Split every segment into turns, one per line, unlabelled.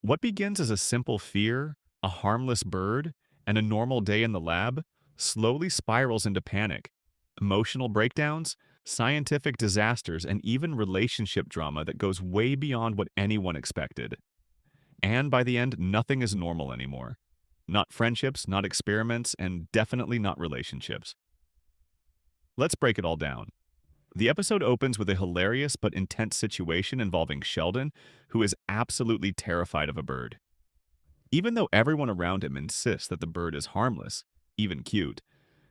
What begins as a simple fear, a harmless bird, and a normal day in the lab slowly spirals into panic, emotional breakdowns, scientific disasters, and even relationship drama that goes way beyond what anyone expected. And by the end, nothing is normal anymore. Not friendships, not experiments, and definitely not relationships. Let's break it all down. The episode opens with a hilarious but intense situation involving Sheldon, who is absolutely terrified of a bird. Even though everyone around him insists that the bird is harmless, even cute,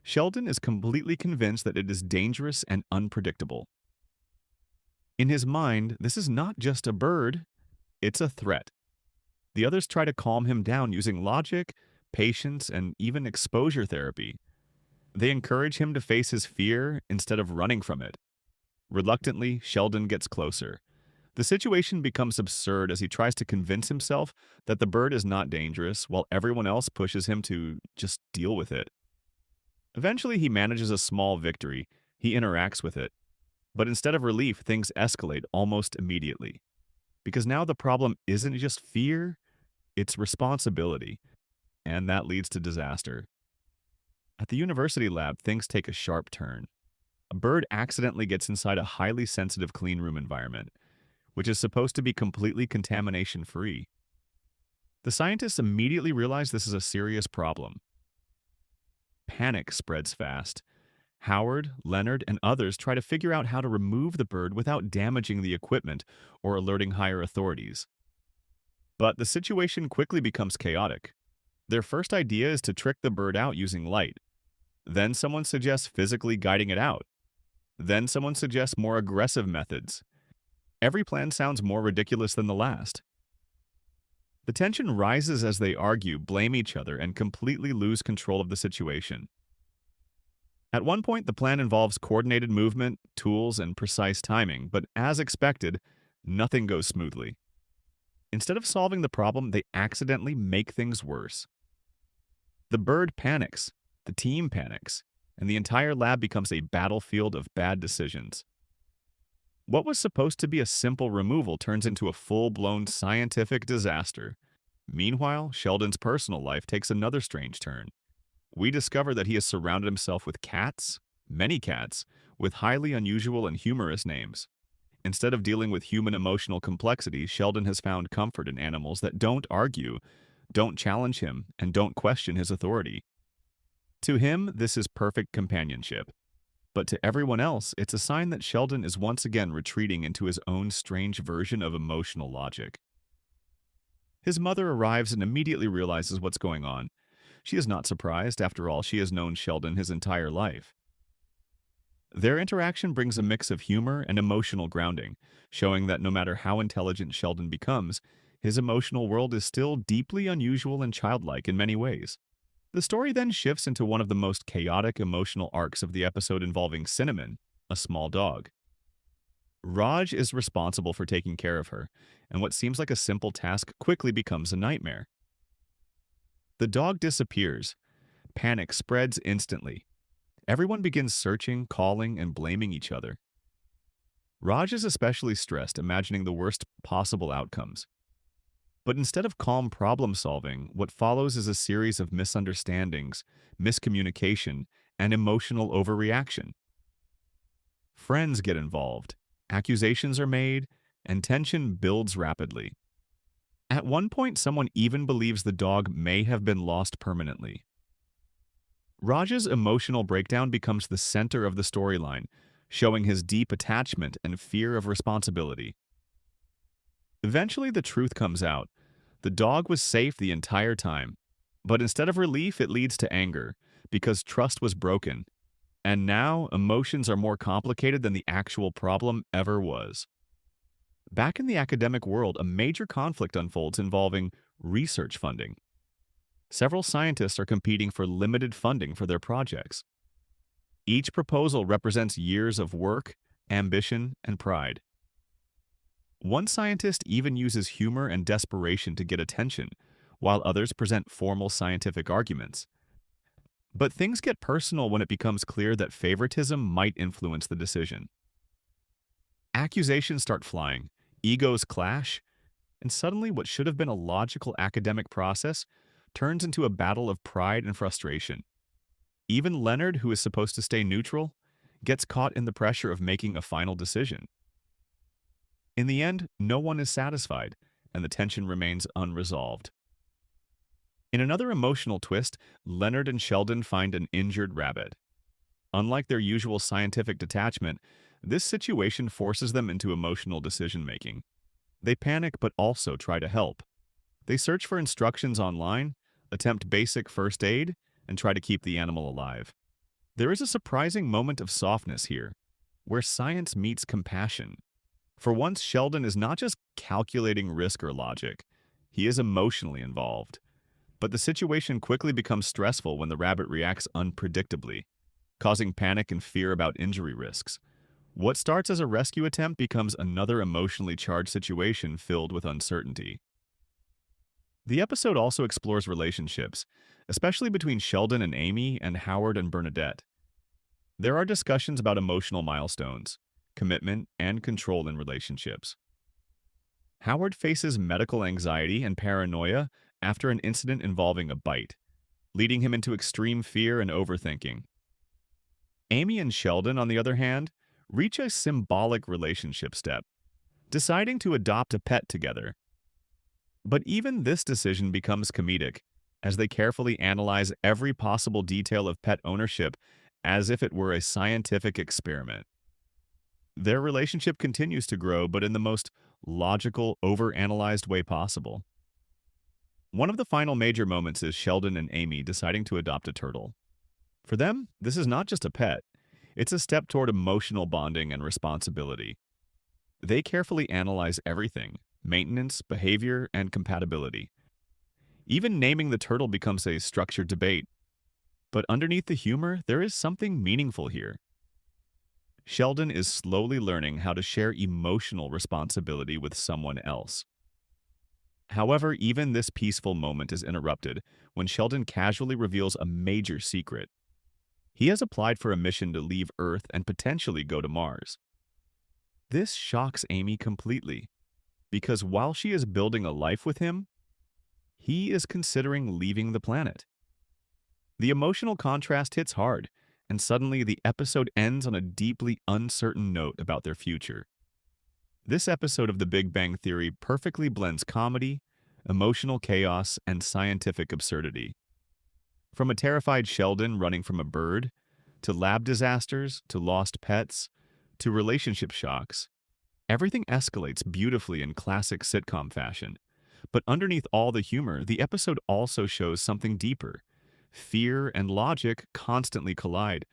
Sheldon is completely convinced that it is dangerous and unpredictable. In his mind, this is not just a bird, it's a threat. The others try to calm him down using logic, patience, and even exposure therapy. They encourage him to face his fear instead of running from it. Reluctantly, Sheldon gets closer. The situation becomes absurd as he tries to convince himself that the bird is not dangerous, while everyone else pushes him to just deal with it. Eventually, he manages a small victory. He interacts with it. But instead of relief, things escalate almost immediately. Because now the problem isn't just fear, it's responsibility. And that leads to disaster. At the university lab, things take a sharp turn. A bird accidentally gets inside a highly sensitive cleanroom environment, which is supposed to be completely contamination-free. The scientists immediately realize this is a serious problem. Panic spreads fast. Howard, Leonard, and others try to figure out how to remove the bird without damaging the equipment or alerting higher authorities. But the situation quickly becomes chaotic. Their first idea is to trick the bird out using light. Then someone suggests physically guiding it out. Then someone suggests more aggressive methods. Every plan sounds more ridiculous than the last. The tension rises as they argue, blame each other, and completely lose control of the situation. At one point, the plan involves coordinated movement, tools, and precise timing, but as expected, nothing goes smoothly. Instead of solving the problem, they accidentally make things worse. The bird panics, the team panics, and the entire lab becomes a battlefield of bad decisions. What was supposed to be a simple removal turns into a full-blown scientific disaster. Meanwhile, Sheldon's personal life takes another strange turn. We discover that he has surrounded himself with cats, many cats, with highly unusual and humorous names. Instead of dealing with human emotional complexity, Sheldon has found comfort in animals that don't argue, don't challenge him, and don't question his authority. To him, this is perfect companionship. But to everyone else, it's a sign that Sheldon is once again retreating into his own strange version of emotional logic. His mother arrives and immediately realizes what's going on. She is not surprised, after all, she has known Sheldon his entire life. Their interaction brings a mix of humor and emotional grounding, showing that no matter how intelligent Sheldon becomes, his emotional world is still deeply unusual and childlike in many ways. The story then shifts into one of the most chaotic emotional arcs of the episode involving Cinnamon, a small dog. Raj is responsible for taking care of her, and what seems like a simple task quickly becomes a nightmare. The dog disappears. Panic spreads instantly. Everyone begins searching, calling, and blaming each other. Raj is especially stressed, imagining the worst possible outcomes. But instead of calm problem-solving, what follows is a series of misunderstandings, miscommunication, and emotional overreaction. Friends get involved, accusations are made, and tension builds rapidly. At one point, someone even believes the dog may have been lost permanently. Raj's emotional breakdown becomes the center of the storyline, showing his deep attachment and fear of responsibility. Eventually, the truth comes out. The dog was safe the entire time, but instead of relief, it leads to anger, because trust was broken. And now, emotions are more complicated than the actual problem ever was. Back in the academic world, a major conflict unfolds involving research funding. Several scientists are competing for limited funding for their projects. Each proposal represents years of work, ambition, and pride. One scientist even uses humor and desperation to get attention, while others present formal scientific arguments. But things get personal when it becomes clear that favoritism might influence the decision. Accusations start flying, egos clash, And suddenly, what should have been a logical academic process turns into a battle of pride and frustration. Even Leonard, who is supposed to stay neutral, gets caught in the pressure of making a final decision. In the end, no one is satisfied, and the tension remains unresolved. In another emotional twist, Leonard and Sheldon find an injured rabbit. Unlike their usual scientific detachment, this situation forces them into emotional decision-making. They panic but also try to help. They search for instructions online, attempt basic first aid, and try to keep the animal alive. There is a surprising moment of softness here, where science meets compassion. For once, Sheldon is not just calculating risk or logic, he is emotionally involved. But the situation quickly becomes stressful when the rabbit reacts unpredictably, causing panic and fear about injury risks. What starts as a rescue attempt becomes another emotionally charged situation filled with uncertainty. The episode also explores relationships, especially between Sheldon and Amy and Howard and Bernadette. There are discussions about emotional milestones, commitment, and control in relationships. Howard faces medical anxiety and paranoia after an incident involving a bite, leading him into extreme fear and overthinking. Amy and Sheldon, on the other hand, reach a symbolic relationship step, deciding to adopt a pet together. But even this decision becomes comedic, as they carefully analyze every possible detail of pet ownership as if it were a scientific experiment. Their relationship continues to grow, but in the most logical, overanalyzed way possible. One of the final major moments is Sheldon and Amy deciding to adopt a turtle. For them, this is not just a pet. It's a step toward emotional bonding and responsibility. They carefully analyze everything: maintenance, behavior, and compatibility. Even naming the turtle becomes a structured debate. But underneath the humor, there is something meaningful here. Sheldon is slowly learning how to share emotional responsibility with someone else. However, even this peaceful moment is interrupted when Sheldon casually reveals a major secret. He has applied for a mission to leave Earth and potentially go to Mars. This shocks Amy completely, because while she is building a life with him, he is considering leaving the planet. The emotional contrast hits hard, and suddenly the episode ends on a deeply uncertain note about their future. This episode of The Big Bang Theory perfectly blends comedy, emotional chaos, and scientific absurdity. From a terrified Sheldon running from a bird, to lab disasters, to lost pets, to relationship shocks, everything escalates beautifully in classic sitcom fashion. But underneath all the humor, the episode also shows something deeper. Fear and logic constantly collide.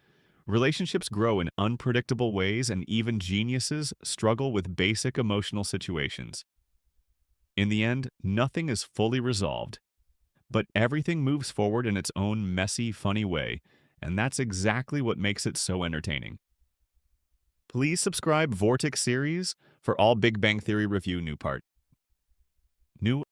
Relationships grow in unpredictable ways, and even geniuses struggle with basic emotional situations. In the end, nothing is fully resolved, but everything moves forward in its own messy, funny way, and that's exactly what makes it so entertaining. Please subscribe Vortiq series for all Big Bang Theory review new